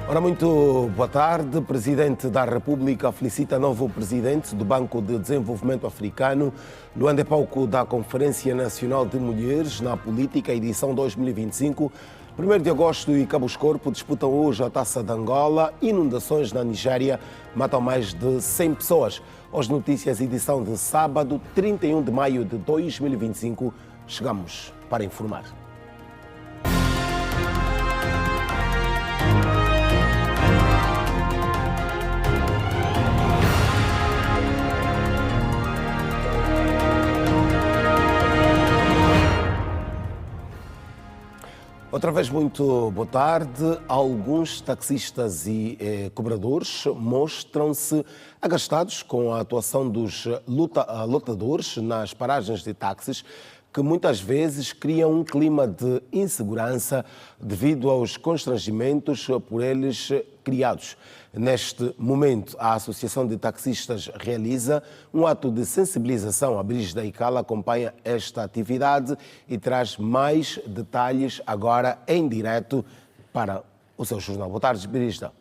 Ora, muito boa tarde. Presidente da República felicita novo presidente do Banco de Desenvolvimento Africano. Luanda é palco da Conferência Nacional de Mulheres na Política, edição 2025. 1º de agosto e Cabo Escorpo disputam hoje a Taça de Angola. Inundações na Nigéria matam mais de 100 pessoas. As notícias, edição de sábado, 31 de maio de 2025. Chegamos para informar. Outra vez, muito boa tarde. Alguns taxistas e cobradores mostram-se agastados com a atuação dos lotadores nas paragens de táxis, que muitas vezes criam um clima de insegurança devido aos constrangimentos por eles criados. Neste momento, a Associação de Taxistas realiza um ato de sensibilização. A Brígida Icala acompanha esta atividade e traz mais detalhes agora em direto para o seu jornal. Boa tarde, Brígida.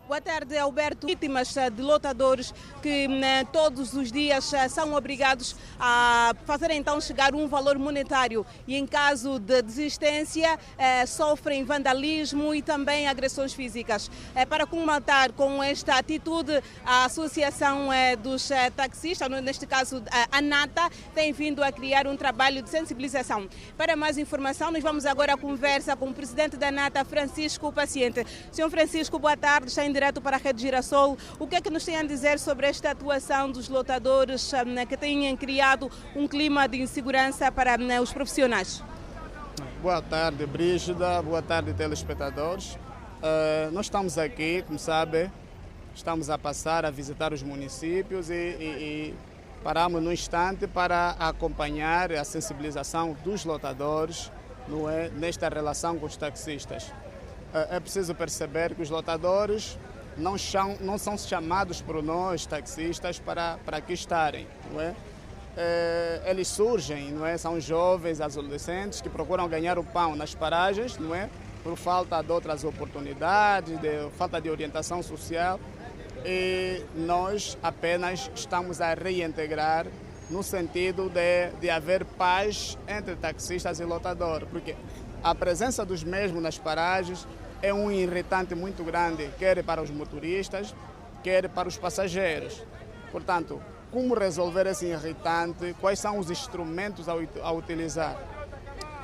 Boa tarde, Alberto. Vítimas de lotadores que todos os dias são obrigados a fazer então chegar um valor monetário e em caso de desistência sofrem vandalismo e também agressões físicas. Para combater com esta atitude, a Associação dos Taxistas, neste caso a ANATA, tem vindo a criar um trabalho de sensibilização. Para mais informação, nós vamos agora à conversa com o presidente da ANATA, Francisco Paciente. Senhor Francisco, boa tarde. Está em direto para a Rede Girassol. O que é que nos tem a dizer sobre esta atuação dos lotadores que têm criado um clima de insegurança para os profissionais? Boa tarde, Brígida. Boa tarde, telespectadores. Nós estamos aqui, como sabe, estamos a passar a visitar os municípios e paramos num instante para acompanhar a sensibilização dos lotadores, não é, nesta relação com os taxistas. É preciso perceber que os lotadores não são chamados por nós, taxistas, para aqui estarem. Não é? Eles surgem, não é? São jovens, adolescentes que procuram ganhar o pão nas paragens, não é? Por falta de outras oportunidades, falta de orientação social. E nós apenas estamos a reintegrar no sentido de haver paz entre taxistas e lotadores, porque a presença dos mesmos nas paragens é um irritante muito grande, quer para os motoristas, quer para os passageiros. Portanto, como resolver esse irritante? Quais são os instrumentos a utilizar?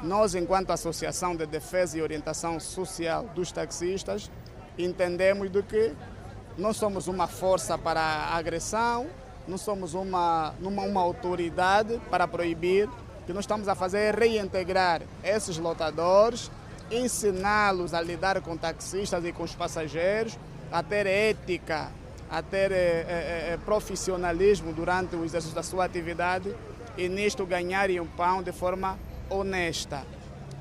Nós, enquanto Associação de Defesa e Orientação Social dos Taxistas, entendemos de que não somos uma força para a agressão, não somos uma autoridade para proibir. O que nós estamos a fazer é reintegrar esses lotadores, ensiná-los a lidar com taxistas e com os passageiros, a ter ética, a ter profissionalismo durante o exercício da sua atividade e nisto ganharem o pão de forma honesta.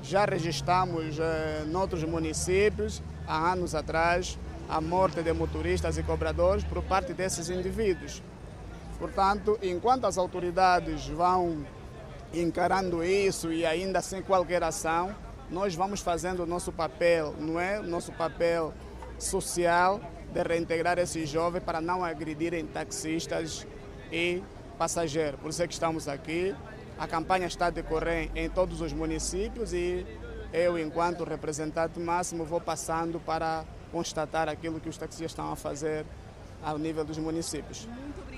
Já registramos noutros municípios, há anos atrás, a morte de motoristas e cobradores por parte desses indivíduos. Portanto, enquanto as autoridades vão encarando isso e ainda sem qualquer ação, nós vamos fazendo o nosso papel, não é? O nosso papel social de reintegrar esses jovens para não agredirem taxistas e passageiros. Por isso é que estamos aqui. A campanha está a decorrer em todos os municípios e eu, enquanto representante máximo, vou passando para constatar aquilo que os taxistas estão a fazer ao nível dos municípios. Muito obrigada.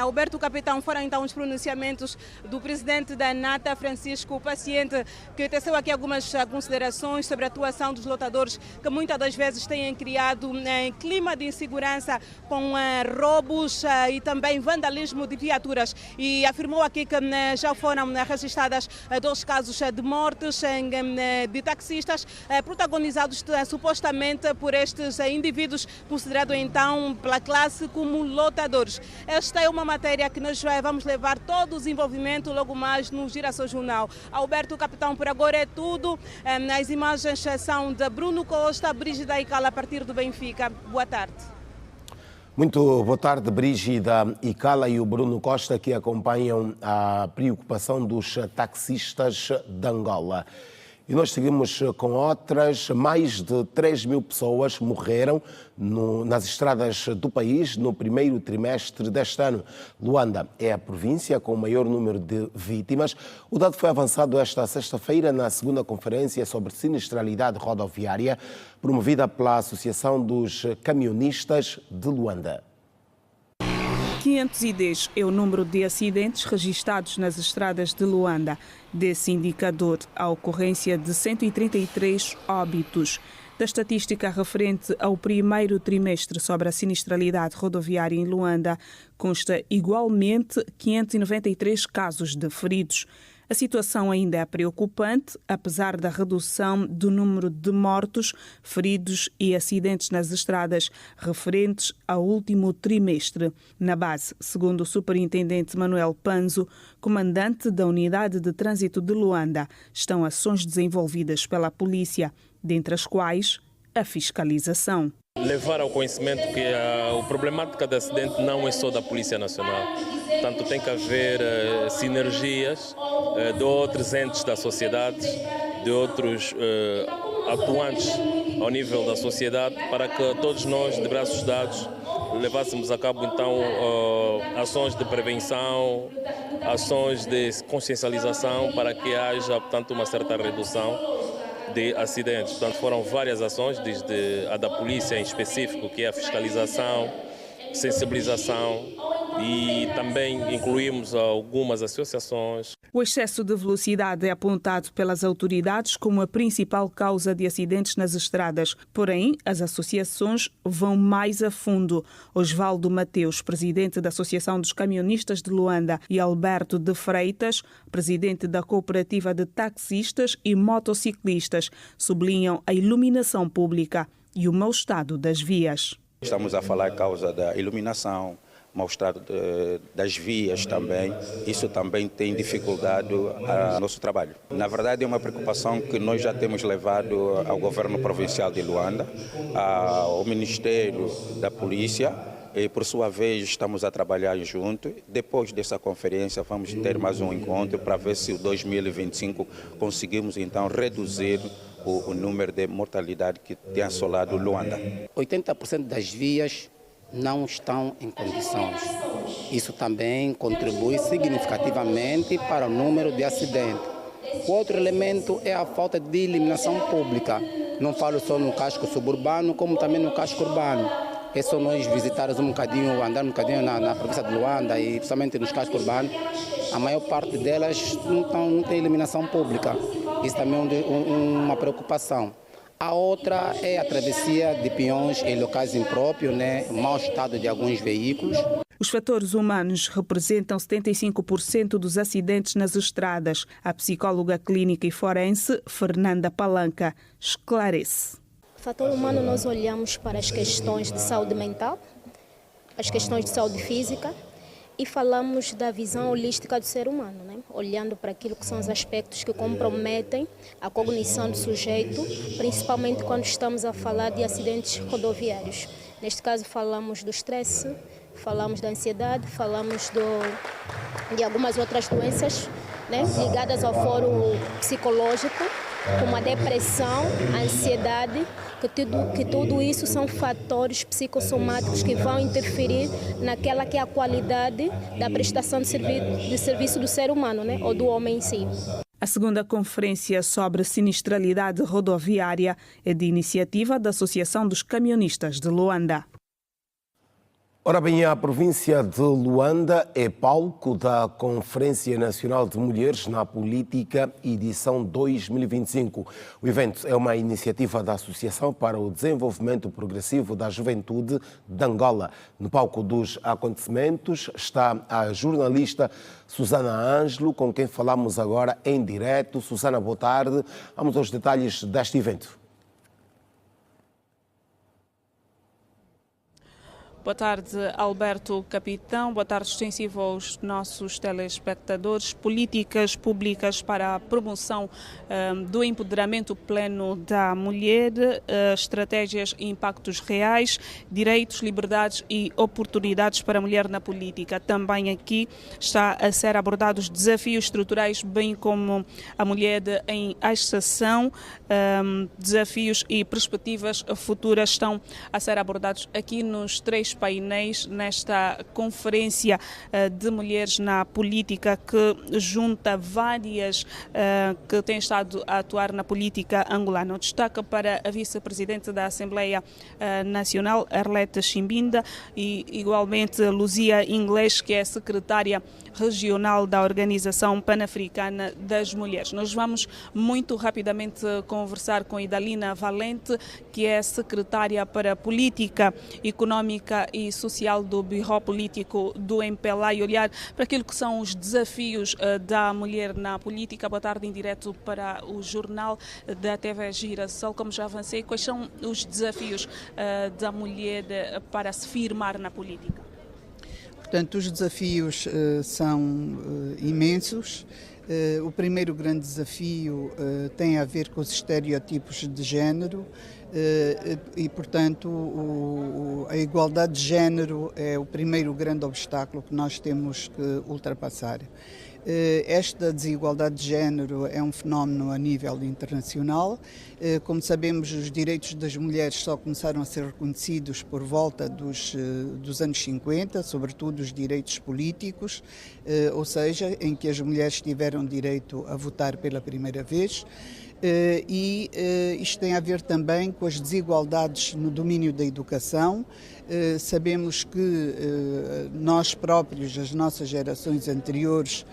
Alberto Capitão, foram então os pronunciamentos do presidente da ANATA, Francisco Paciente, que teceu aqui algumas considerações sobre a atuação dos lotadores, que muitas das vezes têm criado clima de insegurança com roubos e também vandalismo de viaturas. E afirmou aqui que já foram registradas 2 casos de mortes de taxistas, protagonizados supostamente por estes indivíduos considerados então pela classe como lotadores. Esta é uma matéria que nós vamos levar todo o desenvolvimento logo mais no Girassol Jornal. Alberto Capitão, por agora é tudo. As imagens são de Bruno Costa, Brígida Icala, a partir do Benfica. Boa tarde. Muito boa tarde, Brígida Icala e o Bruno Costa, que acompanham a preocupação dos taxistas de Angola. E nós seguimos com outras. Mais de 3.000 pessoas morreram nas estradas do país no primeiro trimestre deste ano. Luanda é a província com o maior número de vítimas. O dado foi avançado esta sexta-feira na segunda conferência sobre sinistralidade rodoviária, promovida pela Associação dos Camionistas de Luanda. 510 é o número de acidentes registados nas estradas de Luanda. Desse indicador, a ocorrência de 133 óbitos. Da estatística referente ao primeiro trimestre sobre a sinistralidade rodoviária em Luanda, consta igualmente 593 casos de feridos. A situação ainda é preocupante, apesar da redução do número de mortos, feridos e acidentes nas estradas referentes ao último trimestre. Na base, segundo o superintendente Manuel Panzo, comandante da Unidade de Trânsito de Luanda, estão ações desenvolvidas pela polícia, dentre as quais a fiscalização. Levar ao conhecimento que a problemática de acidente não é só da Polícia Nacional. Portanto, tem que haver sinergias de outros entes da sociedade, de outros atuantes ao nível da sociedade, para que todos nós, de braços dados, levássemos a cabo então ações de prevenção, ações de consciencialização, para que haja, portanto, uma certa redução de acidentes. Portanto, foram várias ações, desde a da polícia em específico, que é a fiscalização, sensibilização, e também incluímos algumas associações. O excesso de velocidade é apontado pelas autoridades como a principal causa de acidentes nas estradas. Porém, as associações vão mais a fundo. Osvaldo Mateus, presidente da Associação dos Camionistas de Luanda, e Alberto de Freitas, presidente da Cooperativa de Taxistas e Motociclistas, sublinham a iluminação pública e o mau estado das vias. Estamos a falar causa da iluminação, mau estado das vias também. Isso também tem dificuldade ao nosso trabalho. Na verdade, é uma preocupação que nós já temos levado ao governo provincial de Luanda, ao Ministério da Polícia, e por sua vez estamos a trabalhar junto. Depois dessa conferência vamos ter mais um encontro para ver se em 2025 conseguimos então reduzir o número de mortalidade que tem assolado Luanda. 80% das vias não estão em condições. Isso também contribui significativamente para o número de acidentes. O outro elemento é a falta de iluminação pública. Não falo só no casco suburbano, como também no casco urbano. É só nós visitarmos um bocadinho, andar um bocadinho na província de Luanda e principalmente nos cascos urbanos, a maior parte delas não tem iluminação pública. Isso também é uma preocupação. A outra é a travessia de peões em locais impróprios, o mau estado de alguns veículos. Os fatores humanos representam 75% dos acidentes nas estradas. A psicóloga clínica e forense, Fernanda Palanca, esclarece. O fator humano, nós olhamos para as questões de saúde mental, as questões de saúde física, e falamos da visão holística do ser humano, olhando para aquilo que são os aspectos que comprometem a cognição do sujeito, principalmente quando estamos a falar de acidentes rodoviários. Neste caso falamos do estresse, falamos da ansiedade, falamos de algumas outras doenças ligadas ao foro psicológico, como a depressão, a ansiedade, que tudo isso são fatores psicossomáticos que vão interferir naquela que é a qualidade da prestação de serviço do ser humano, ou do homem em si. A segunda conferência sobre sinistralidade rodoviária é de iniciativa da Associação dos Camionistas de Luanda. Ora bem, a província de Luanda é palco da Conferência Nacional de Mulheres na Política, edição 2025. O evento é uma iniciativa da Associação para o Desenvolvimento Progressivo da Juventude de Angola. No palco dos acontecimentos está a jornalista Susana Ângelo, com quem falamos agora em direto. Susana, boa tarde. Vamos aos detalhes deste evento. Boa tarde, Alberto Capitão. Boa tarde extensivo aos nossos telespectadores. Políticas públicas para a promoção do empoderamento pleno da mulher, estratégias e impactos reais, direitos, liberdades e oportunidades para a mulher na política. Também aqui está a ser abordados desafios estruturais, bem como a mulher em ascensão, desafios e perspectivas futuras estão a ser abordados aqui nos 3 painéis nesta conferência de mulheres na política que junta várias que têm estado a atuar na política angolana. O destaque para a vice-presidente da Assembleia Nacional, Arlete Chimbinda, e igualmente Luzia Inglês, que é secretária regional da Organização Pan-Africana das Mulheres. Nós vamos muito rapidamente conversar com Idalina Valente, que é secretária para a Política Económica e Social do Birro Político do MPLA, e olhar para aquilo que são os desafios da mulher na política. Boa tarde, em direto para o jornal da TV Girassol. Como já avancei, quais são os desafios da mulher para se firmar na política? Portanto, os desafios são imensos. O primeiro grande desafio tem a ver com os estereótipos de género e, portanto, a igualdade de género é o primeiro grande obstáculo que nós temos que ultrapassar. Esta desigualdade de género é um fenómeno a nível internacional. Como sabemos, os direitos das mulheres só começaram a ser reconhecidos por volta dos anos 50, sobretudo os direitos políticos, ou seja, em que as mulheres tiveram direito a votar pela primeira vez. E isto tem a ver também com as desigualdades no domínio da educação. Sabemos que nós próprios, as nossas gerações anteriores,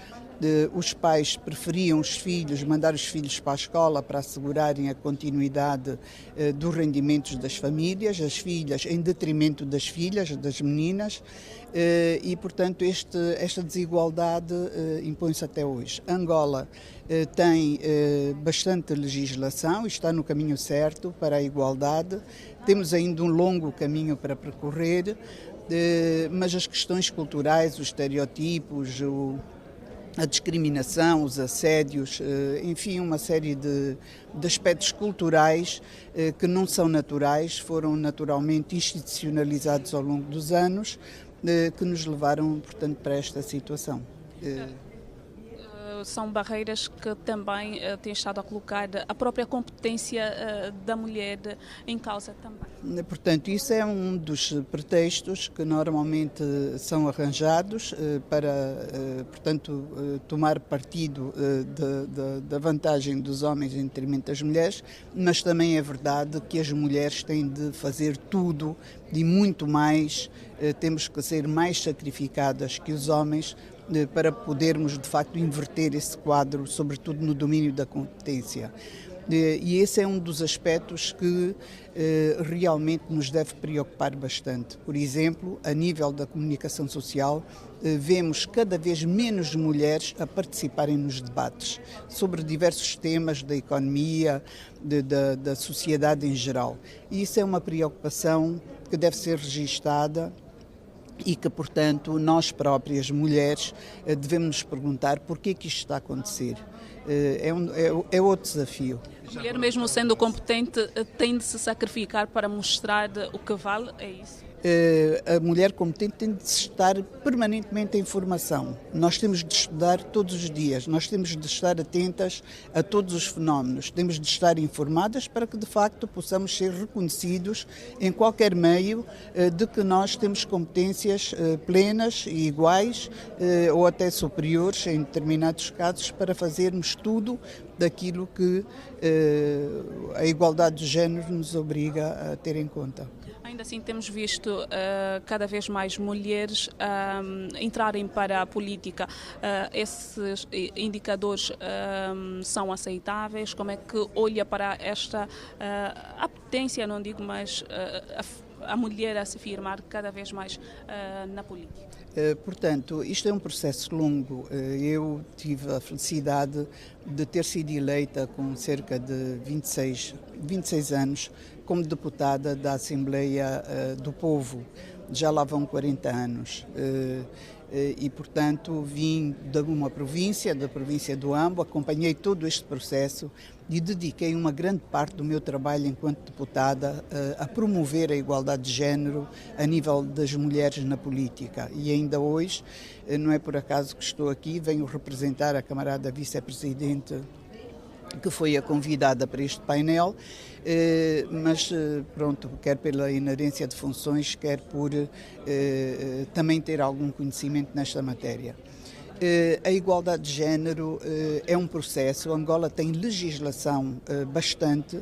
os pais preferiam mandar os filhos para a escola para assegurarem a continuidade dos rendimentos das famílias, as filhas em detrimento das filhas, das meninas, e, portanto, esta desigualdade impõe-se até hoje. Angola tem bastante legislação e está no caminho certo para a igualdade. Temos ainda um longo caminho para percorrer, mas as questões culturais, os estereótipos, a discriminação, os assédios, enfim, uma série de aspectos culturais que não são naturais, foram naturalmente institucionalizados ao longo dos anos, que nos levaram, portanto, para esta situação. São barreiras que também têm estado a colocar a própria competência da mulher em causa também. Portanto, isso é um dos pretextos que normalmente são arranjados para, portanto, tomar partido da vantagem dos homens em detrimento das mulheres, mas também é verdade que as mulheres têm de fazer tudo e muito mais, temos que ser mais sacrificadas que os homens para podermos, de facto, inverter esse quadro, sobretudo no domínio da competência. E esse é um dos aspectos que realmente nos deve preocupar bastante. Por exemplo, a nível da comunicação social, vemos cada vez menos mulheres a participarem nos debates sobre diversos temas da economia, da sociedade em geral. E isso é uma preocupação que deve ser registada e que, portanto, nós próprias, mulheres, devemos nos perguntar porquê que isto está a acontecer. É outro desafio. A mulher, mesmo sendo competente, tem de se sacrificar para mostrar o que vale, é isso? A mulher competente tem de estar permanentemente em formação. Nós temos de estudar todos os dias, nós temos de estar atentas a todos os fenómenos, temos de estar informadas para que, de facto, possamos ser reconhecidos em qualquer meio de que nós temos competências plenas e iguais ou até superiores, em determinados casos, para fazermos tudo daquilo que a igualdade de género nos obriga a ter em conta. Ainda assim, temos visto cada vez mais mulheres entrarem para a política. Esses indicadores são aceitáveis? Como é que olha para esta apetência, não digo, mas a mulher a se firmar cada vez mais na política? Portanto, isto é um processo longo. Eu tive a felicidade de ter sido eleita com cerca de 26 anos como deputada da Assembleia do Povo. já lá vão 40 anos. E, portanto, vim de uma província, da província do Ambo, acompanhei todo este processo e dediquei uma grande parte do meu trabalho enquanto deputada a promover a igualdade de género a nível das mulheres na política. E ainda hoje, não é por acaso que estou aqui, venho representar a camarada vice-presidente que foi a convidada para este painel, mas pronto, quer pela inerência de funções, quer por também ter algum conhecimento nesta matéria. A igualdade de género é um processo. Angola tem legislação bastante,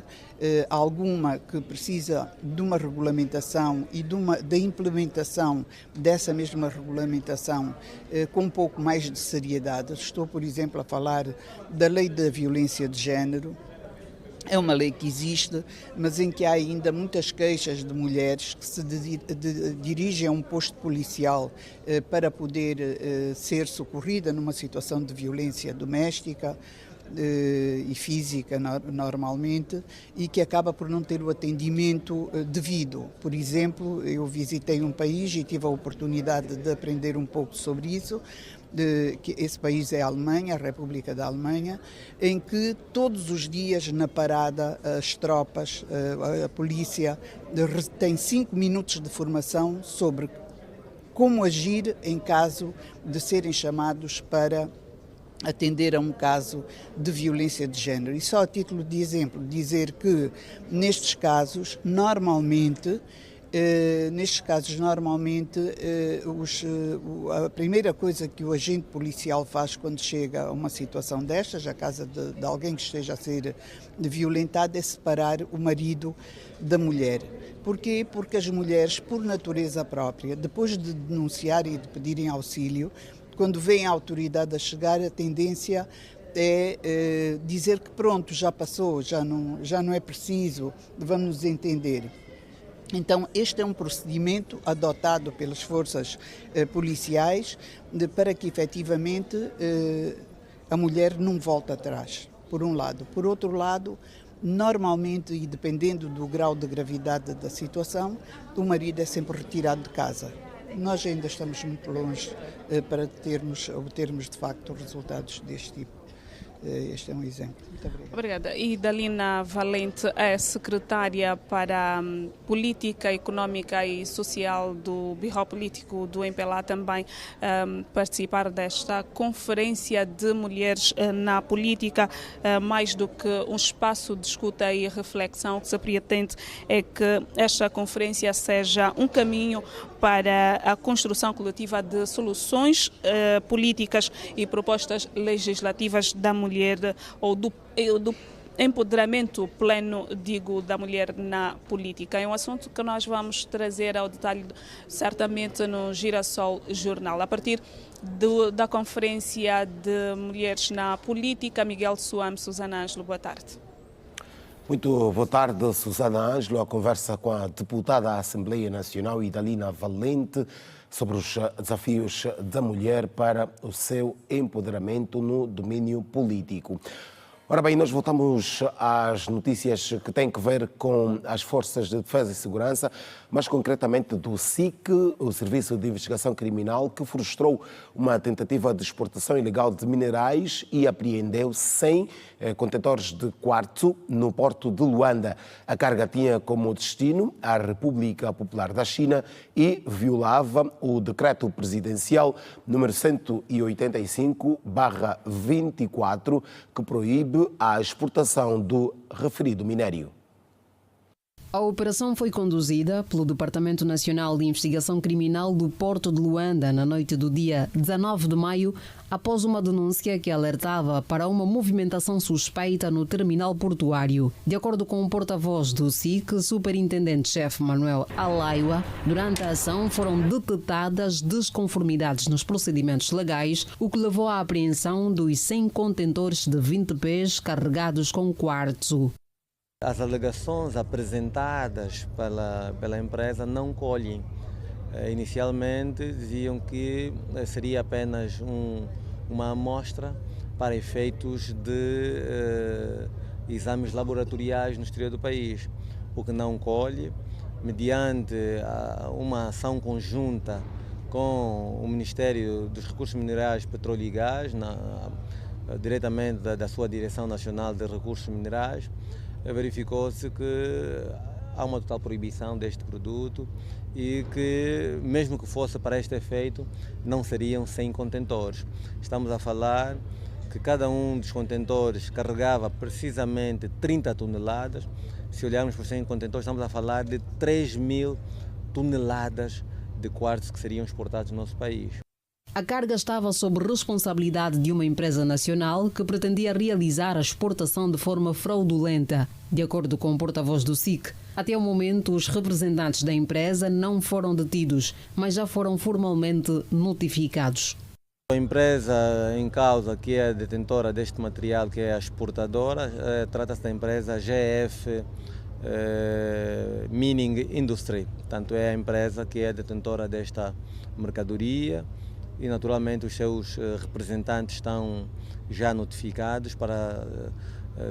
alguma que precisa de uma regulamentação e da implementação dessa mesma regulamentação com um pouco mais de seriedade. Estou, por exemplo, a falar da Lei da Violência de Género. É uma lei que existe, mas em que há ainda muitas queixas de mulheres que se dirigem a um posto policial para poder ser socorrida numa situação de violência doméstica e física normalmente, e que acaba por não ter o atendimento devido. Por exemplo, eu visitei um país e tive a oportunidade de aprender um pouco sobre isso, que esse país é a Alemanha, a República da Alemanha, em que todos os dias na parada as tropas, a polícia tem 5 minutos de formação sobre como agir em caso de serem chamados para atender a um caso de violência de género. E só a título de exemplo, dizer que nestes casos, normalmente, a primeira coisa que o agente policial faz quando chega a uma situação destas, a casa de alguém que esteja a ser violentado, é separar o marido da mulher. Porquê? Porque as mulheres, por natureza própria, depois de denunciarem e de pedirem auxílio, quando vem a autoridade a chegar, a tendência é dizer que pronto, já passou, já não é preciso, vamos nos entender. Então, este é um procedimento adotado pelas forças policiais para que, efetivamente, a mulher não volte atrás, por um lado. Por outro lado, normalmente, e dependendo do grau de gravidade da situação, o marido é sempre retirado de casa. Nós ainda estamos muito longe para obtermos, de facto, resultados deste tipo. Este é um exemplo. Muito obrigada. Obrigada. E Dalina Valente é secretária para Política Económica e Social do Birro Político do MPLA, também participar desta Conferência de Mulheres na Política. Mais do que um espaço de escuta e reflexão, o que se pretende é que esta conferência seja um caminho para a construção coletiva de soluções políticas e propostas legislativas da mulher, ou do empoderamento pleno, da mulher na política. É um assunto que nós vamos trazer ao detalhe, certamente, no Girassol Jornal. A partir da Conferência de Mulheres na Política, Miguel Suame, Susana Ângelo, boa tarde. Muito boa tarde, Susana Ângelo. A conversa com a deputada da Assembleia Nacional, Dalina Valente, sobre os desafios da mulher para o seu empoderamento no domínio político. Ora bem, nós voltamos às notícias que têm que ver com as Forças de Defesa e Segurança, mais concretamente do SIC, o Serviço de Investigação Criminal, que frustrou uma tentativa de exportação ilegal de minerais e apreendeu 100 contentores de quartzo no porto de Luanda. A carga tinha como destino a República Popular da China e violava o decreto presidencial número 185/24, que proíbe a exportação do referido minério. A operação foi conduzida pelo Departamento Nacional de Investigação Criminal do Porto de Luanda na noite do dia 19 de maio, após uma denúncia que alertava para uma movimentação suspeita no terminal portuário. De acordo com o porta-voz do SIC, superintendente-chefe Manuel Alaiwa, durante a ação foram detectadas desconformidades nos procedimentos legais, o que levou à apreensão dos 100 contentores de 20 pés carregados com quartzo. As alegações apresentadas pela empresa não colhem. Inicialmente diziam que seria apenas uma amostra para efeitos de exames laboratoriais no exterior do país, o que não colhe, mediante uma ação conjunta com o Ministério dos Recursos Minerais, Petróleo e Gás, diretamente da sua Direção Nacional de Recursos Minerais, verificou-se que há uma total proibição deste produto e que, mesmo que fosse para este efeito, não seriam 100 contentores. Estamos a falar que cada um dos contentores carregava precisamente 30 toneladas. Se olharmos por 100 contentores, estamos a falar de 3.000 toneladas de quartzo que seriam exportados no nosso país. A carga estava sob responsabilidade de uma empresa nacional que pretendia realizar a exportação de forma fraudulenta, de acordo com o porta-voz do SIC. Até o momento, os representantes da empresa não foram detidos, mas já foram formalmente notificados. A empresa em causa, que é a detentora deste material, que é a exportadora, trata-se da empresa GF Mining Industry. Portanto, é a empresa que é detentora desta mercadoria e, naturalmente, os seus representantes estão já notificados para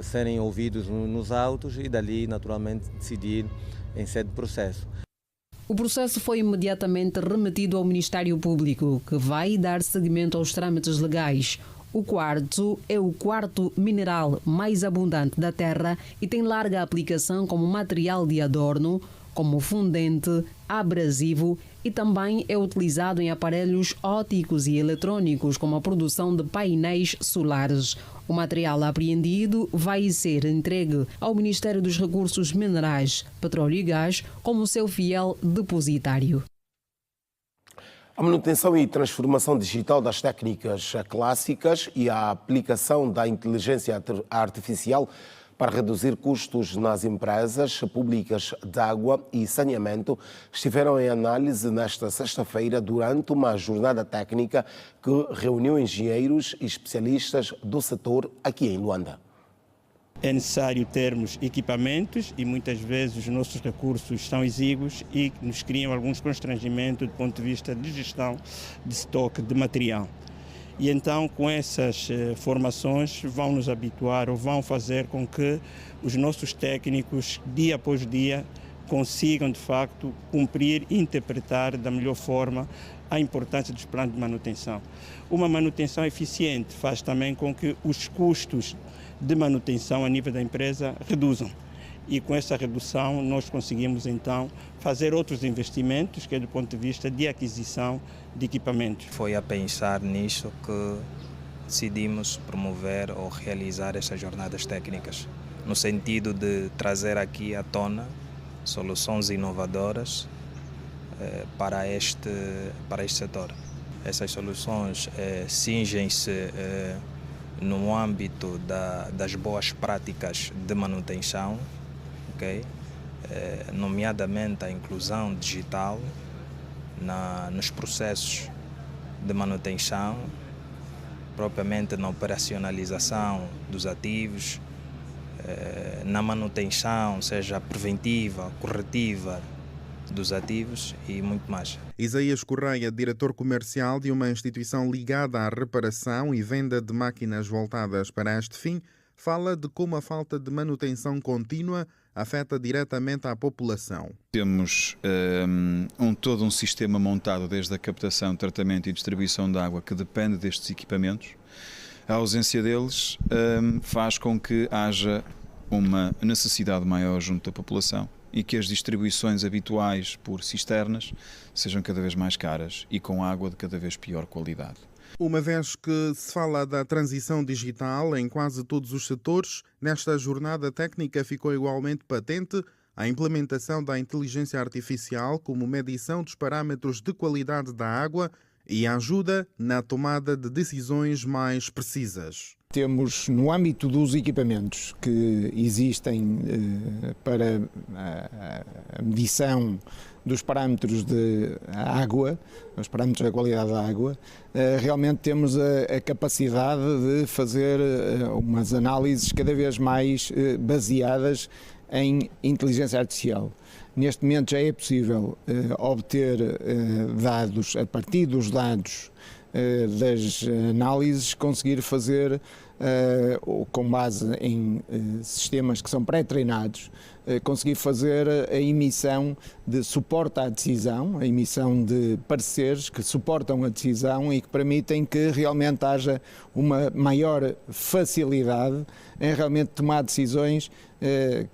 serem ouvidos nos autos e, dali, naturalmente, decidir em sede de processo. O processo foi imediatamente remetido ao Ministério Público, que vai dar seguimento aos trâmites legais. O quartzo é o quarto mineral mais abundante da Terra e tem larga aplicação como material de adorno, como fundente, abrasivo e também é utilizado em aparelhos ópticos e eletrônicos, como a produção de painéis solares. O material apreendido vai ser entregue ao Ministério dos Recursos Minerais, Petróleo e Gás como seu fiel depositário. A manutenção e transformação digital das técnicas clássicas e a aplicação da inteligência artificial para reduzir custos nas empresas públicas de água e saneamento estiveram em análise nesta sexta-feira durante uma jornada técnica que reuniu engenheiros e especialistas do setor aqui em Luanda. É necessário termos equipamentos e muitas vezes os nossos recursos são exíguos e nos criam alguns constrangimentos do ponto de vista de gestão de estoque de material. E então, com essas formações, vão nos habituar ou vão fazer com que os nossos técnicos, dia após dia, consigam, de facto, cumprir e interpretar da melhor forma a importância dos planos de manutenção. Uma manutenção eficiente faz também com que os custos de manutenção a nível da empresa reduzam. E com essa redução nós conseguimos então fazer outros investimentos, que é do ponto de vista de aquisição de equipamentos. Foi a pensar nisso que decidimos promover ou realizar essas jornadas técnicas, no sentido de trazer aqui à tona soluções inovadoras para este setor. Essas soluções cingem-se no âmbito das boas práticas de manutenção, nomeadamente a inclusão digital nos processos de manutenção, propriamente na operacionalização dos ativos, na manutenção, seja preventiva, corretiva dos ativos e muito mais. Isaías Correia, diretor comercial de uma instituição ligada à reparação e venda de máquinas voltadas para este fim, fala de como a falta de manutenção contínua afeta diretamente a população. Temos todo um sistema montado desde a captação, tratamento e distribuição de água que depende destes equipamentos. A ausência deles faz com que haja uma necessidade maior junto da população e que as distribuições habituais por cisternas sejam cada vez mais caras e com água de cada vez pior qualidade. Uma vez que se fala da transição digital em quase todos os setores, nesta jornada técnica ficou igualmente patente a implementação da inteligência artificial como medição dos parâmetros de qualidade da água e ajuda na tomada de decisões mais precisas. Temos, no âmbito dos equipamentos que existem para a medição dos parâmetros de água, os parâmetros da qualidade da água, realmente temos a capacidade de fazer umas análises cada vez mais baseadas em inteligência artificial. Neste momento já é possível obter dados, a partir dos dados das análises, conseguir fazer com base em sistemas que são pré-treinados, conseguir fazer a emissão de suporte à decisão, a emissão de pareceres que suportam a decisão e que permitem que realmente haja uma maior facilidade em realmente tomar decisões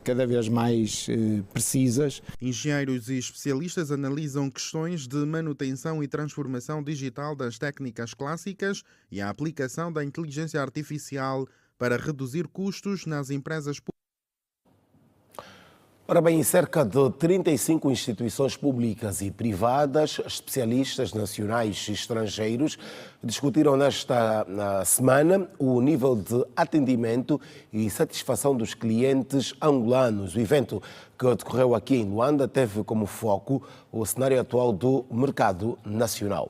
cada vez mais precisas. Engenheiros e especialistas analisam questões de manutenção e transformação digital das técnicas clássicas e a aplicação da inteligência artificial para reduzir custos nas empresas públicas. Ora bem, cerca de 35 instituições públicas e privadas, especialistas nacionais e estrangeiros, discutiram nesta semana o nível de atendimento e satisfação dos clientes angolanos. O evento que decorreu aqui em Luanda teve como foco o cenário atual do mercado nacional.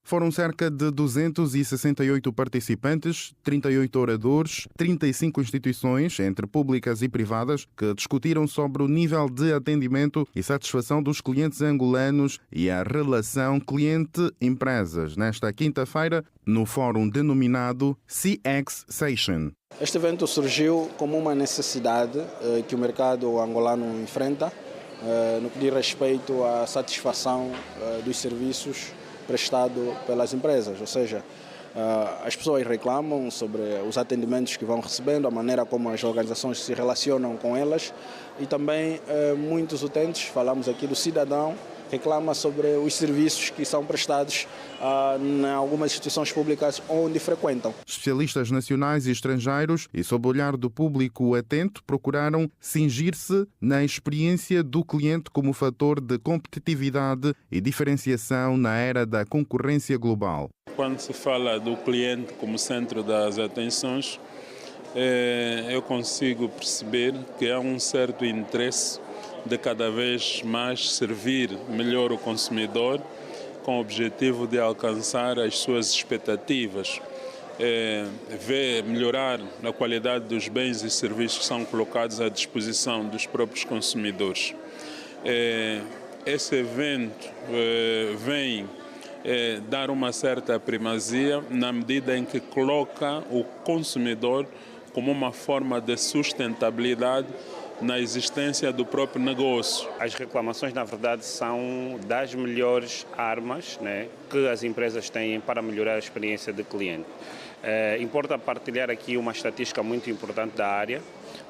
Foram cerca de 268 participantes, 38 oradores, 35 instituições, entre públicas e privadas, que discutiram sobre o nível de atendimento e satisfação dos clientes angolanos e a relação cliente-empresas, nesta quinta-feira, no fórum denominado CX Session. Este evento surgiu como uma necessidade que o mercado angolano enfrenta no que diz respeito à satisfação dos serviços prestado pelas empresas, ou seja, as pessoas reclamam sobre os atendimentos que vão recebendo, a maneira como as organizações se relacionam com elas e também muitos utentes, falamos aqui do cidadão, reclama sobre os serviços que são prestados em algumas instituições públicas onde frequentam. Especialistas nacionais e estrangeiros e sob o olhar do público atento procuraram cingir-se na experiência do cliente como fator de competitividade e diferenciação na era da concorrência global. Quando se fala do cliente como centro das atenções, eu consigo perceber que há um certo interesse de cada vez mais servir melhor o consumidor com o objetivo de alcançar as suas expectativas, melhorar a qualidade dos bens e serviços que são colocados à disposição dos próprios consumidores. Esse evento vem dar uma certa primazia na medida em que coloca o consumidor como uma forma de sustentabilidade na existência do próprio negócio. As reclamações, na verdade, são das melhores armas, né, que as empresas têm para melhorar a experiência do cliente. Importa partilhar aqui uma estatística muito importante da área,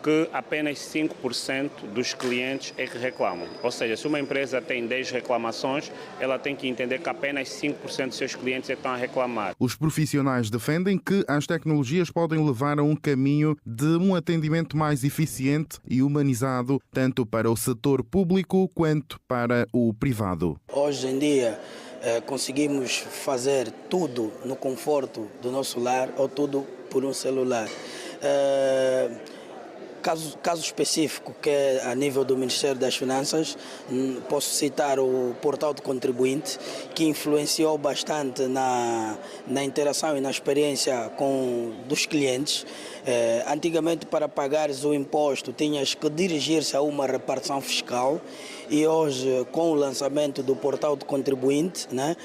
que apenas 5% dos clientes é que reclamam. Ou seja, se uma empresa tem 10 reclamações, ela tem que entender que apenas 5% dos seus clientes estão a reclamar. Os profissionais defendem que as tecnologias podem levar a um caminho de um atendimento mais eficiente e humanizado, tanto para o setor público quanto para o privado. Hoje em dia, conseguimos fazer tudo no conforto do nosso lar ou tudo por um celular. Caso específico que é a nível do Ministério das Finanças, posso citar o portal do contribuinte, que influenciou bastante na interação e na experiência dos clientes. Antigamente, para pagares o imposto, tinhas que dirigir-se a uma repartição fiscal e hoje, com o lançamento do portal do contribuinte, né,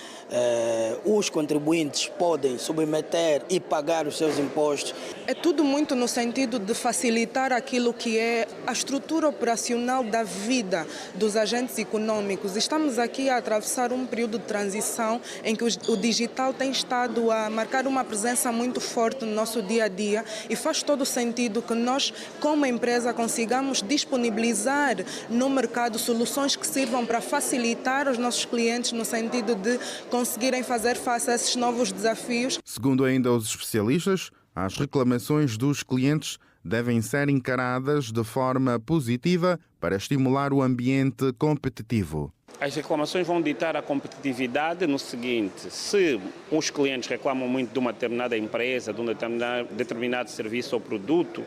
os contribuintes podem submeter e pagar os seus impostos. É tudo muito no sentido de facilitar aquilo que é a estrutura operacional da vida dos agentes econômicos. Estamos aqui a atravessar um período de transição em que o digital tem estado a marcar uma presença muito forte no nosso dia a dia e faz todo o sentido que nós, como empresa, consigamos disponibilizar no mercado soluções que sirvam para facilitar os nossos clientes no sentido de conseguirem fazer face a esses novos desafios. Segundo ainda os especialistas, as reclamações dos clientes devem ser encaradas de forma positiva para estimular o ambiente competitivo. As reclamações vão ditar a competitividade no seguinte: se os clientes reclamam muito de uma determinada empresa, de um determinado serviço ou produto,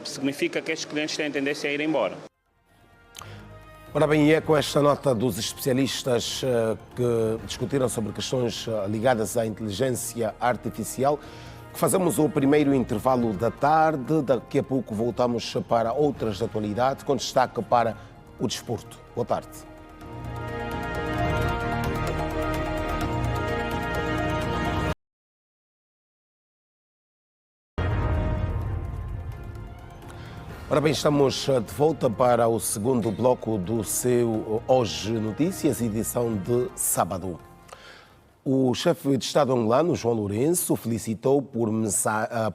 significa que estes clientes têm tendência a ir embora. Ora bem, é com esta nota dos especialistas que discutiram sobre questões ligadas à inteligência artificial que fazemos o primeiro intervalo da tarde. Daqui a pouco voltamos para outras atualidades, com destaque para o desporto. Boa tarde. Ora bem, estamos de volta para o segundo bloco do seu Hoje Notícias, edição de sábado. O chefe de Estado angolano, João Lourenço, felicitou por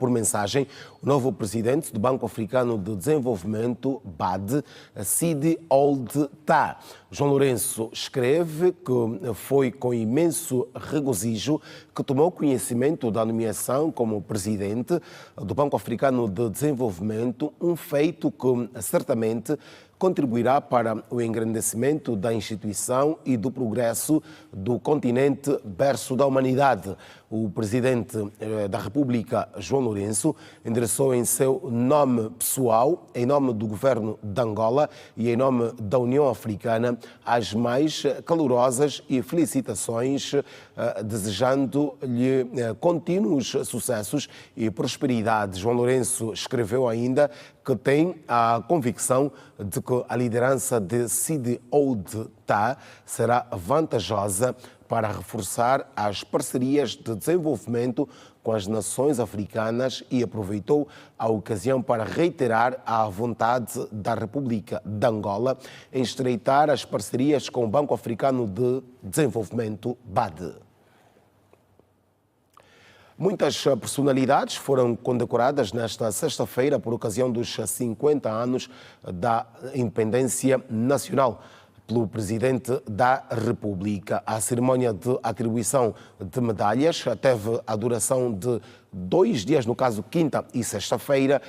mensagem o novo presidente do Banco Africano de Desenvolvimento, BAD, Sidi Ould Tah. João Lourenço escreve que foi com imenso regozijo que tomou conhecimento da nomeação como presidente do Banco Africano de Desenvolvimento, um feito que certamente contribuirá para o engrandecimento da instituição e do progresso do continente berço da humanidade. O presidente da República, João Lourenço, endereçou em seu nome pessoal, em nome do governo de Angola e em nome da União Africana, as mais calorosas felicitações, desejando-lhe contínuos sucessos e prosperidade. João Lourenço escreveu ainda que tem a convicção de que a liderança de Sidi Ould Tah será vantajosa para reforçar as parcerias de desenvolvimento com as nações africanas e aproveitou a ocasião para reiterar a vontade da República de Angola em estreitar as parcerias com o Banco Africano de Desenvolvimento, BAD. Muitas personalidades foram condecoradas nesta sexta-feira por ocasião dos 50 anos da independência nacional pelo Presidente da República. A cerimónia de atribuição de medalhas teve a duração de 2 dias, no caso quinta e sexta-feira,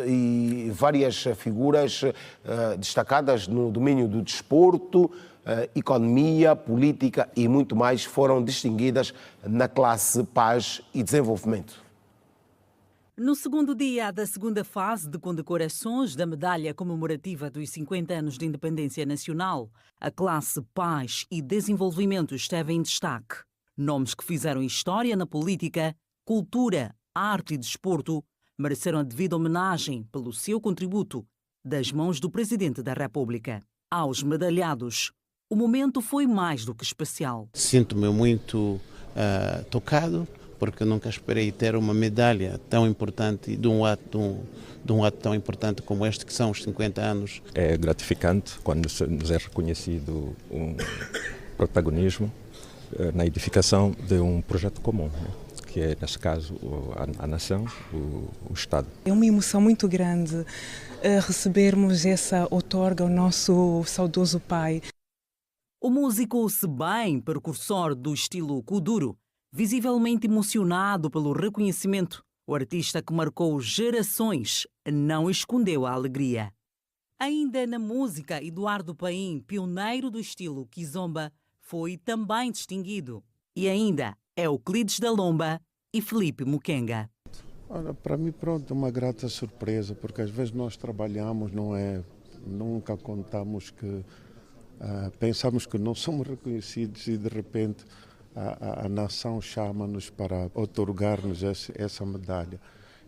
e várias figuras destacadas no domínio do desporto, economia, política e muito mais foram distinguidas na classe Paz e Desenvolvimento. No segundo dia da segunda fase de condecorações da medalha comemorativa dos 50 anos de independência nacional, a classe Paz e Desenvolvimento esteve em destaque. Nomes que fizeram história na política, cultura, arte e desporto mereceram a devida homenagem pelo seu contributo das mãos do Presidente da República. Aos medalhados, o momento foi mais do que especial. Sinto-me muito tocado, porque nunca esperei ter uma medalha tão importante de um ato tão importante como este, que são os 50 anos. É gratificante quando nos é reconhecido um protagonismo na edificação de um projeto comum, né? Que é, neste caso, a nação, o Estado. É uma emoção muito grande recebermos essa outorga ao nosso saudoso pai. O músico Sebem, precursor do estilo Kuduro, visivelmente emocionado pelo reconhecimento, o artista que marcou gerações não escondeu a alegria. Ainda na música, Eduardo Paim, pioneiro do estilo Kizomba, foi também distinguido. E ainda Euclides da Lomba e Felipe Mukenga. Olha, para mim, pronto, é uma grata surpresa, porque às vezes nós trabalhamos, nunca contamos que pensamos que não somos reconhecidos e de repente a nação chama-nos para outorgar-nos essa medalha.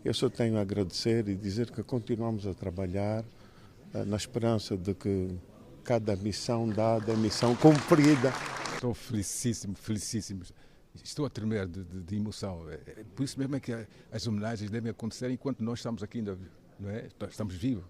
Eu só tenho a agradecer e dizer que continuamos a trabalhar na esperança de que cada missão dada é missão cumprida. Estou felicíssimo. Estou a tremer de emoção. Por isso mesmo é que as homenagens devem acontecer enquanto nós estamos aqui ainda, não é? Estamos vivos.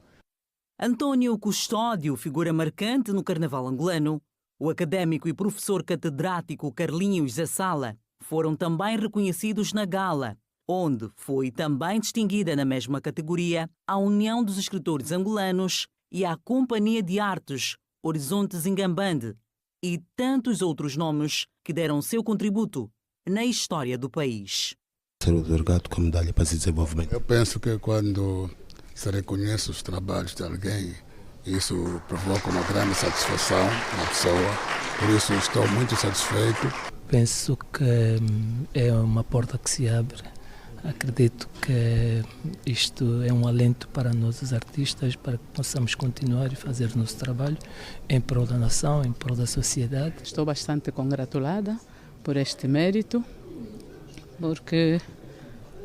António Custódio, figura marcante no carnaval angolano, o académico e professor catedrático Carlinhos Zassala foram também reconhecidos na gala, onde foi também distinguida na mesma categoria a União dos Escritores Angolanos e a Companhia de Artes Horizontes Ingambande e tantos outros nomes que deram seu contributo na história do país. Ser otorgado com medalha para desenvolvimento. Eu penso que quando se reconhece os trabalhos de alguém, isso provoca uma grande satisfação na pessoa, por isso estou muito satisfeito. Penso que é uma porta que se abre. Acredito que isto é um alento para nós, os artistas, para que possamos continuar e fazer o nosso trabalho em prol da nação, em prol da sociedade. Estou bastante congratulada por este mérito, porque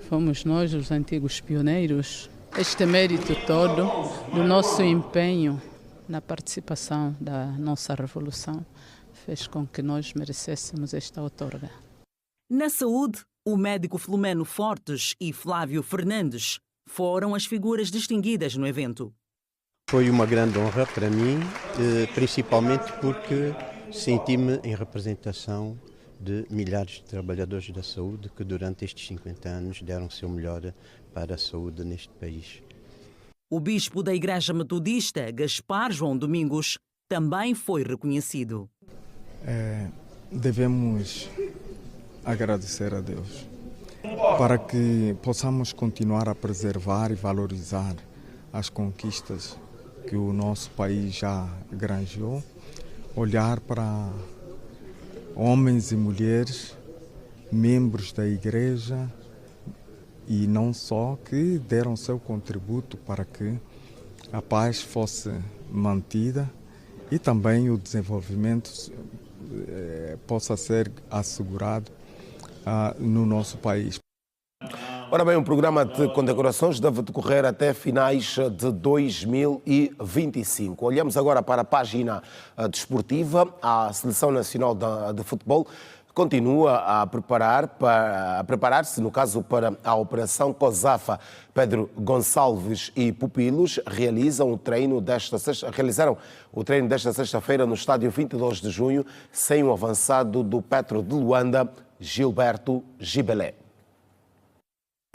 fomos nós os antigos pioneiros. Este mérito todo do nosso empenho na participação da nossa revolução fez com que nós merecêssemos esta outorga. Na saúde, o médico Filomeno Fortes e Flávio Fernandes foram as figuras distinguidas no evento. Foi uma grande honra para mim, principalmente porque senti-me em representação de milhares de trabalhadores da saúde que durante estes 50 anos deram o seu melhor para a saúde neste país. O bispo da Igreja Metodista, Gaspar João Domingos, também foi reconhecido. Devemos agradecer a Deus para que possamos continuar a preservar e valorizar as conquistas que o nosso país já granjeou, olhar para homens e mulheres, membros da Igreja e não só, que deram seu contributo para que a paz fosse mantida e também o desenvolvimento possa ser assegurado no nosso país. Ora bem, um programa de condecorações deve decorrer até finais de 2025. Olhamos agora para a página desportiva. A Seleção Nacional de Futebol continua a preparar-se, no caso, para a Operação COSAFA. Pedro Gonçalves e pupilos realizaram o treino desta sexta-feira no estádio 22 de junho, sem o avançado do Petro de Luanda, Gilberto Gibelé.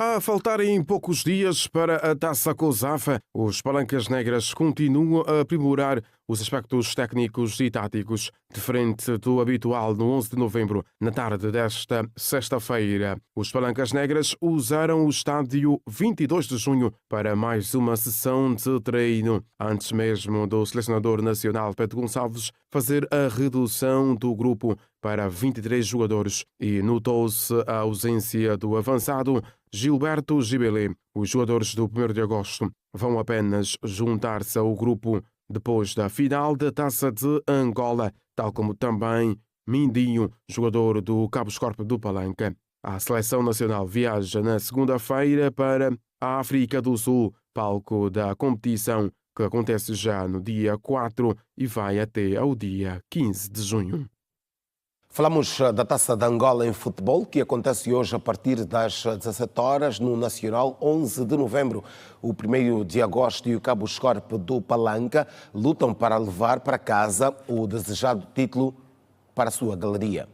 A faltarem poucos dias para a Taça COSAFA, os Palancas Negras continuam a aprimorar os aspectos técnicos e táticos, diferente do habitual no 11 de novembro. Na tarde desta sexta-feira, os Palancas Negras usaram o estádio 22 de junho para mais uma sessão de treino, antes mesmo do selecionador nacional Pedro Gonçalves fazer a redução do grupo para 23 jogadores, e notou-se a ausência do avançado Gilberto Gibelé. Os jogadores do 1º de agosto vão apenas juntar-se ao grupo depois da final da Taça de Angola, tal como também Mindinho, jogador do Cabo Escorpe do Palanca. A seleção nacional viaja na segunda-feira para a África do Sul, palco da competição, que acontece já no dia 4 e vai até ao dia 15 de junho. Falamos da Taça de Angola em futebol, que acontece hoje a partir das 17 horas no Nacional 11 de novembro. O 1º de agosto e o Cabo Escorpe do Palanca lutam para levar para casa o desejado título para a sua galeria.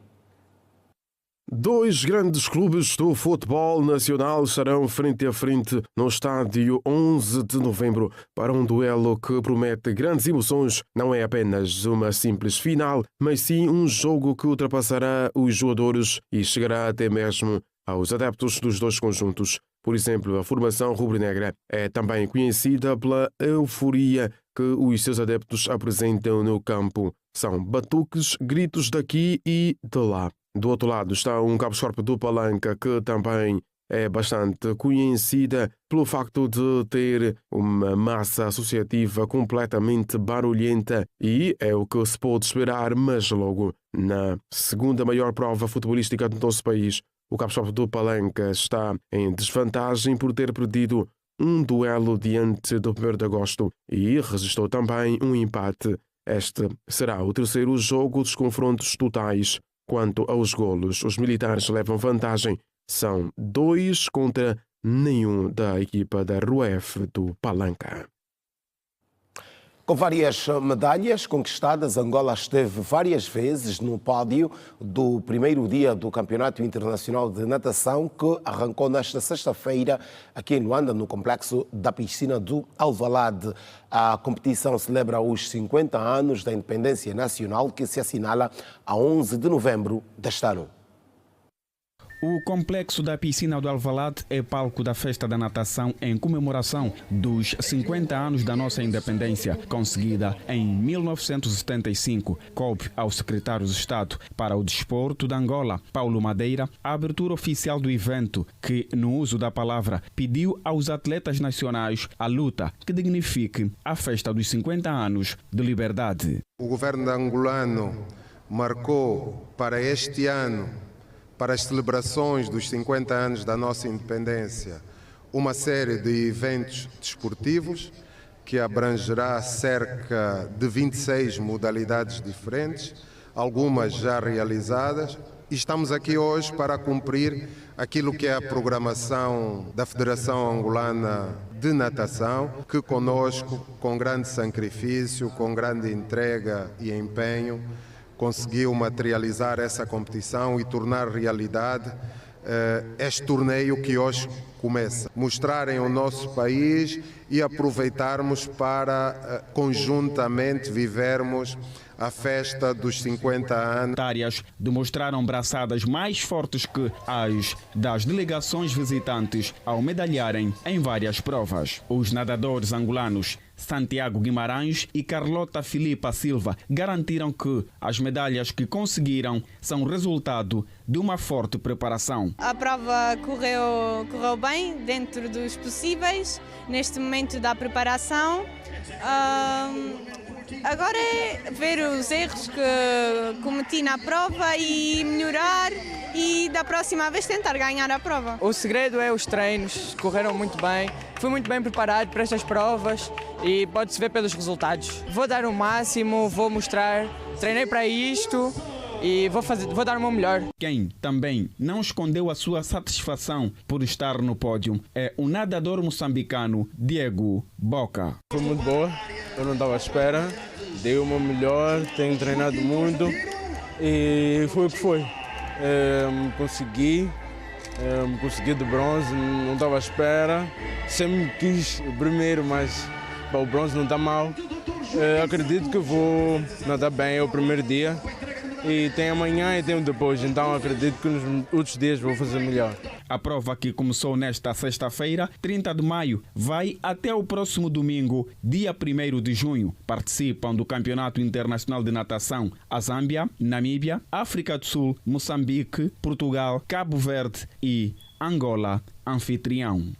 Dois grandes clubes do futebol nacional estarão frente a frente no estádio 11 de novembro para um duelo que promete grandes emoções. Não é apenas uma simples final, mas sim um jogo que ultrapassará os jogadores e chegará até mesmo aos adeptos dos dois conjuntos. Por exemplo, a formação rubro-negra é também conhecida pela euforia que os seus adeptos apresentam no campo. São batuques, gritos daqui e de lá. Do outro lado está um Cabo Escorpe do Palanca, que também é bastante conhecida pelo facto de ter uma massa associativa completamente barulhenta, e é o que se pode esperar, mas logo na segunda maior prova futebolística do nosso país, o Cabo Escorpe do Palanca está em desvantagem por ter perdido um duelo diante do 1º de agosto e registrou também um empate. Este será o terceiro jogo dos confrontos totais. Quanto aos golos, os militares levam vantagem. São 2 contra nenhum da equipa da RUEF do Palanca. Com várias medalhas conquistadas, Angola esteve várias vezes no pódio do primeiro dia do Campeonato Internacional de Natação, que arrancou nesta sexta-feira aqui em Luanda, no complexo da piscina do Alvalade. A competição celebra os 50 anos da independência nacional, que se assinala a 11 de novembro deste ano. O complexo da piscina do Alvalade é palco da festa da natação em comemoração dos 50 anos da nossa independência, conseguida em 1975. Coube ao secretário de Estado para o Desporto de Angola, Paulo Madeira, a abertura oficial do evento, que, no uso da palavra, pediu aos atletas nacionais a luta que dignifique a festa dos 50 anos de liberdade. O governo angolano marcou para este ano, para as celebrações dos 50 anos da nossa independência, uma série de eventos desportivos que abrangerá cerca de 26 modalidades diferentes, algumas já realizadas. E estamos aqui hoje para cumprir aquilo que é a programação da Federação Angolana de Natação, que conosco, com grande sacrifício, com grande entrega e empenho, conseguiu materializar essa competição e tornar realidade este torneio que hoje começa. Mostrarem o nosso país e aproveitarmos para conjuntamente vivermos a festa dos 50 anos. Demonstraram braçadas mais fortes que as das delegações visitantes ao medalharem em várias provas. Os nadadores angolanos Santiago Guimarães e Carlota Filipa Silva garantiram que as medalhas que conseguiram são resultado de uma forte preparação. A prova correu bem, dentro dos possíveis, neste momento da preparação. Agora é ver os erros que cometi na prova e melhorar e da próxima vez tentar ganhar a prova. O segredo é os treinos, correram muito bem, fui muito bem preparado para estas provas e pode-se ver pelos resultados. Vou dar o máximo, vou mostrar, treinei para isto e vou dar o meu melhor. Quem também não escondeu a sua satisfação por estar no pódio é o nadador moçambicano Diego Boca. Foi muito boa, eu não estava à espera, dei o meu melhor, tenho treinado muito e foi o que foi. Consegui de bronze, não estava à espera, sempre quis o primeiro, mas o bronze não está mal. Acredito que vou nadar bem, é o primeiro dia. E tem amanhã e tem depois, então acredito que nos outros dias vou fazer melhor. A prova que começou nesta sexta-feira, 30 de maio, vai até o próximo domingo, dia 1º de junho. Participam do Campeonato Internacional de Natação a Zâmbia, Namíbia, África do Sul, Moçambique, Portugal, Cabo Verde e Angola, anfitrião.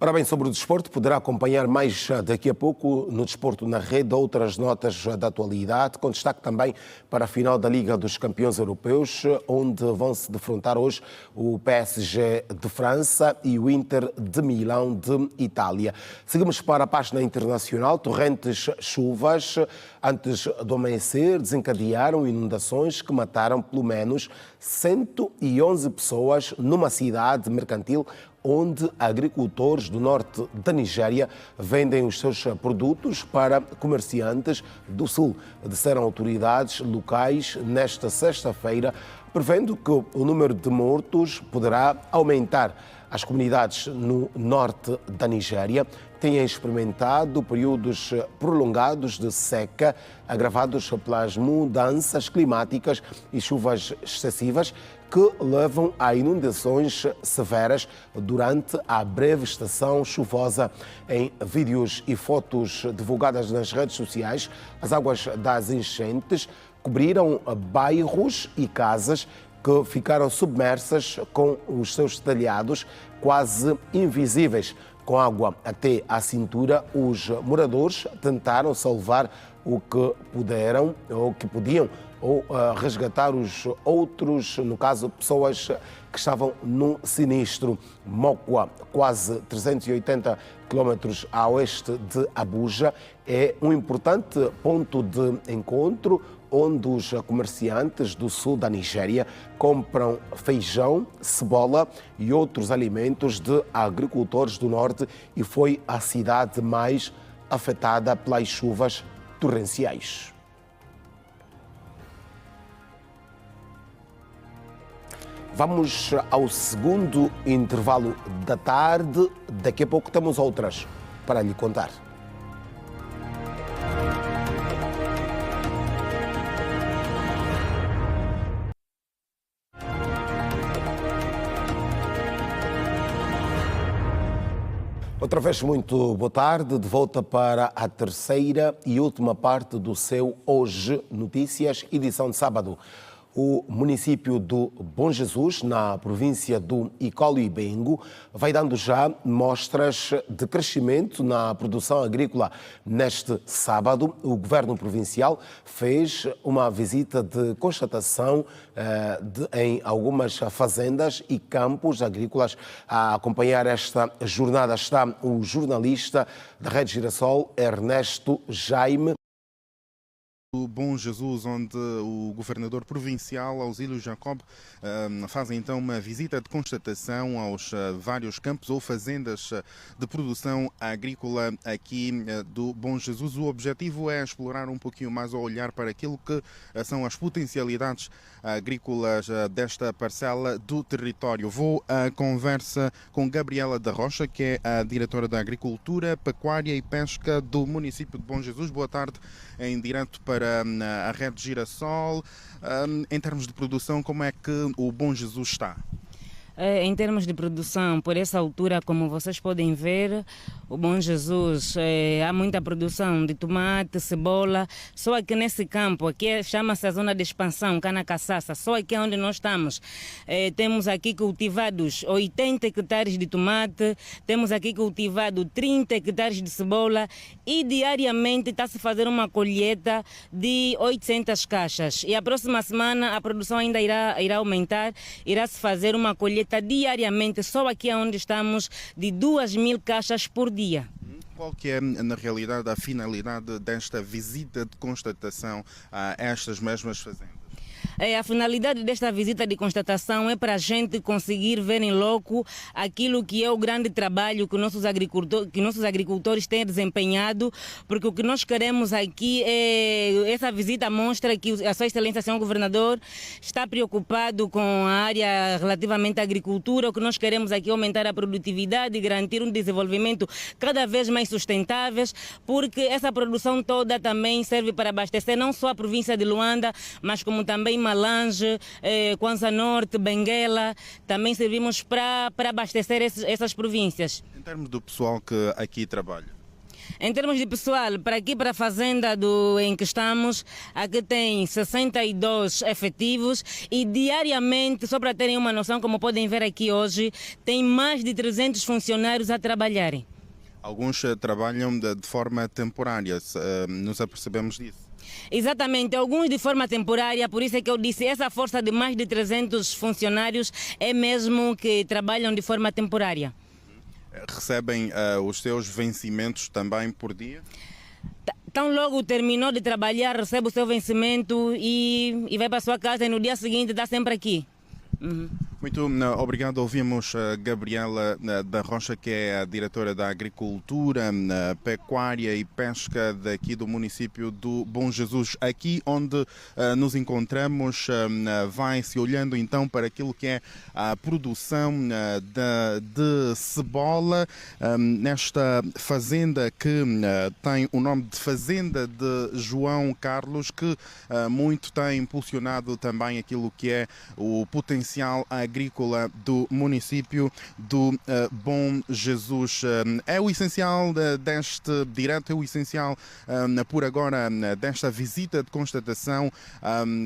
Ora bem, sobre o desporto, poderá acompanhar mais daqui a pouco no Desporto na Rede outras notas da atualidade, com destaque também para a final da Liga dos Campeões Europeus, onde vão se defrontar hoje o PSG de França e o Inter de Milão de Itália. Seguimos para a página internacional. Torrentes chuvas antes do amanhecer desencadearam inundações que mataram pelo menos 111 pessoas numa cidade mercantil onde agricultores do norte da Nigéria vendem os seus produtos para comerciantes do sul, disseram autoridades locais nesta sexta-feira, prevendo que o número de mortos poderá aumentar. As comunidades no norte da Nigéria têm experimentado períodos prolongados de seca, agravados pelas mudanças climáticas e chuvas excessivas que levam a inundações severas durante a breve estação chuvosa. Em vídeos e fotos divulgadas nas redes sociais, as águas das enchentes cobriram bairros e casas que ficaram submersas com os seus telhados quase invisíveis. Com água até à cintura, os moradores tentaram salvar o que puderam ou que podiam ou resgatar os outros, no caso, pessoas que estavam no sinistro. Mokwa, quase 380 quilómetros a oeste de Abuja, é um importante ponto de encontro onde os comerciantes do sul da Nigéria compram feijão, cebola e outros alimentos de agricultores do norte, e foi a cidade mais afetada pelas chuvas torrenciais. Vamos ao segundo intervalo da tarde. Daqui a pouco temos outras para lhe contar. Outra vez, muito boa tarde. De volta para a terceira e última parte do seu Hoje Notícias, edição de sábado. O município do Bom Jesus, na província do Icolo-Ibengo, vai dando já mostras de crescimento na produção agrícola. Neste sábado, o governo provincial fez uma visita de constatação em algumas fazendas e campos agrícolas. A acompanhar esta jornada está o jornalista da Rede Girassol, Ernesto Jaime. do Bom Jesus, onde o governador provincial Ausílio Jacob faz então uma visita de constatação aos vários campos ou fazendas de produção agrícola aqui do Bom Jesus. O objetivo é explorar um pouquinho mais, ou olhar para aquilo que são as potencialidades agrícolas desta parcela do território. Vou à conversa com Gabriela da Rocha, que é a diretora da Agricultura, Pecuária e Pesca do município de Bom Jesus. Boa tarde, em direto para a Rede Girassol. Em termos de produção, como é que o Bom Jesus está? Em termos de produção, por essa altura, como vocês podem ver, o Bom Jesus, há muita produção de tomate, cebola. Só aqui nesse campo, aqui chama-se a zona de expansão, Cana-Caçaça, só aqui onde nós estamos. Temos aqui cultivados 80 hectares de tomate, temos aqui cultivado 30 hectares de cebola e diariamente está-se a fazer uma colheita de 800 caixas. E a próxima semana a produção ainda irá aumentar, irá-se fazer uma colheita diariamente, só aqui onde estamos, de 2.000 caixas por dia. Qual que é, na realidade, a finalidade desta visita de constatação a estas mesmas fazendas? A finalidade desta visita de constatação é para a gente conseguir ver em loco aquilo que é o grande trabalho que nossos agricultores têm desempenhado, porque o que nós queremos aqui é, essa visita mostra que a Sua Excelência, Senhor Governador, está preocupado com a área relativamente à agricultura. O que nós queremos aqui é aumentar a produtividade e garantir um desenvolvimento cada vez mais sustentável, porque essa produção toda também serve para abastecer não só a província de Luanda, mas como também Malange, Kwanza Norte, Benguela, também servimos para abastecer essas províncias. Em termos do pessoal que aqui trabalha? Em termos de pessoal, para a fazenda em que estamos, aqui tem 62 efetivos e diariamente, só para terem uma noção, como podem ver aqui hoje, tem mais de 300 funcionários a trabalharem. Alguns trabalham de forma temporária, nos apercebemos disso. Exatamente, alguns de forma temporária, por isso é que eu disse, essa força de mais de 300 funcionários é mesmo que trabalham de forma temporária. Recebem os seus vencimentos também por dia? Então logo terminou de trabalhar, recebe o seu vencimento e vai para a sua casa e no dia seguinte está sempre aqui. Muito obrigado. Ouvimos a Gabriela da Rocha, que é a diretora da Agricultura, Pecuária e Pesca daqui do município do Bom Jesus. Aqui onde nos encontramos, vai-se olhando então para aquilo que é a produção de cebola nesta fazenda que tem o nome de Fazenda de João Carlos, que muito tem impulsionado também aquilo que é o potencial agrícola do município do Bom Jesus. É o essencial deste direto, é o essencial por agora desta visita de constatação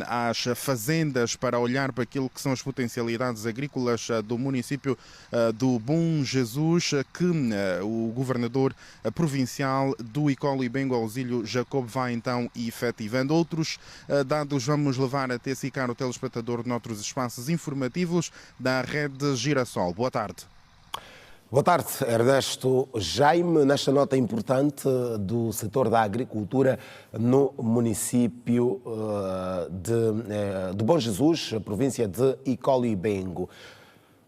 às fazendas para olhar para aquilo que são as potencialidades agrícolas do município do Bom Jesus, que o governador provincial do Icolo Ibengo, Ausílio Jacob, vai então efetivando. Outros dados vamos levar até si, caro telespectador, noutros espaços informativos da Rede Girassol. Boa tarde. Boa tarde, Ernesto Jaime. Nesta nota importante do setor da agricultura no município de Bom Jesus, província de Icolo Ibengo.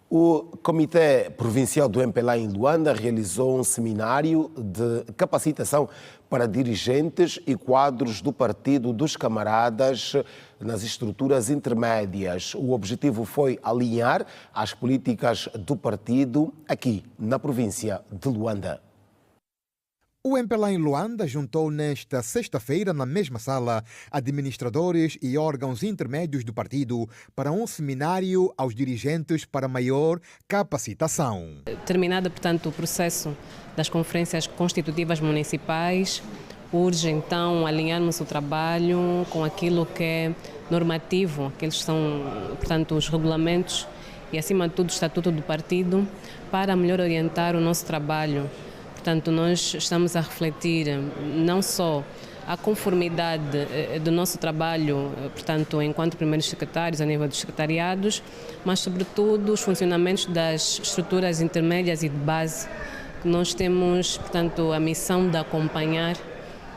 O Comitê Provincial do MPLA em Luanda realizou um seminário de capacitação para dirigentes e quadros do Partido dos Camaradas nas estruturas intermédias. O objetivo foi alinhar as políticas do partido aqui na província de Luanda. O MPLA em Luanda juntou nesta sexta-feira, na mesma sala, administradores e órgãos intermédios do partido para um seminário aos dirigentes para maior capacitação. Terminado, portanto, o processo das conferências constitutivas municipais, urge então alinharmos o trabalho com aquilo que é normativo, aqueles são, portanto, os regulamentos e, acima de tudo, o estatuto do partido, para melhor orientar o nosso trabalho. Portanto, nós estamos a refletir não só a conformidade do nosso trabalho, portanto, enquanto primeiros secretários, a nível dos secretariados, mas, sobretudo, os funcionamentos das estruturas intermédias e de base, que nós temos, portanto, a missão de acompanhar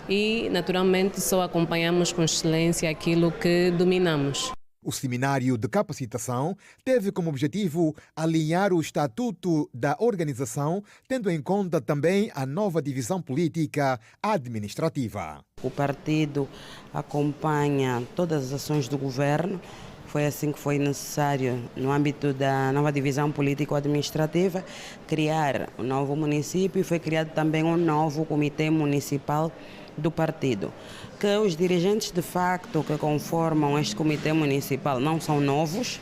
e, naturalmente, só acompanhamos com excelência aquilo que dominamos. O seminário de capacitação teve como objetivo alinhar o estatuto da organização, tendo em conta também a nova divisão política administrativa. O partido acompanha todas as ações do governo. Foi assim que foi necessário, no âmbito da nova divisão político-administrativa, criar um novo município e foi criado também um novo comitê municipal do partido. Que os dirigentes de facto que conformam este comitê municipal não são novos,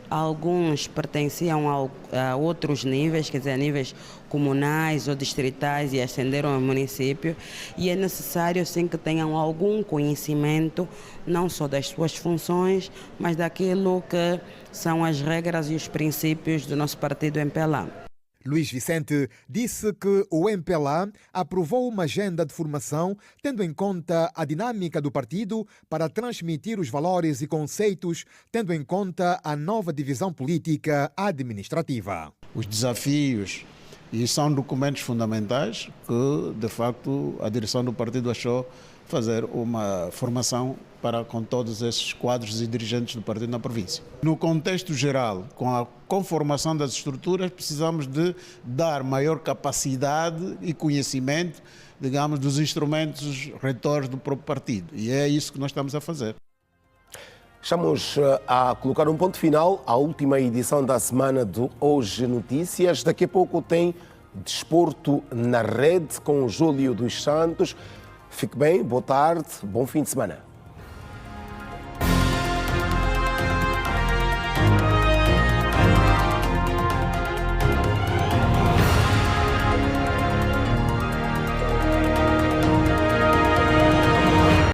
alguns pertenciam a outros níveis, quer dizer, a níveis comunais ou distritais e ascenderam ao município, e é necessário sim que tenham algum conhecimento, não só das suas funções, mas daquilo que são as regras e os princípios do nosso partido MPLA. Luís Vicente disse que o MPLA aprovou uma agenda de formação tendo em conta a dinâmica do partido para transmitir os valores e conceitos, tendo em conta a nova divisão política administrativa. Os desafios e são documentos fundamentais que, de facto, a direção do partido achou fazer uma formação para com todos esses quadros e dirigentes do partido na província. No contexto geral, com a conformação das estruturas, precisamos de dar maior capacidade e conhecimento, digamos, dos instrumentos retores do próprio partido. E é isso que nós estamos a fazer. Estamos a colocar um ponto final à última edição da semana do Hoje Notícias. Daqui a pouco tem Desporto na Rede com o Júlio dos Santos. Fique bem, boa tarde, bom fim de semana.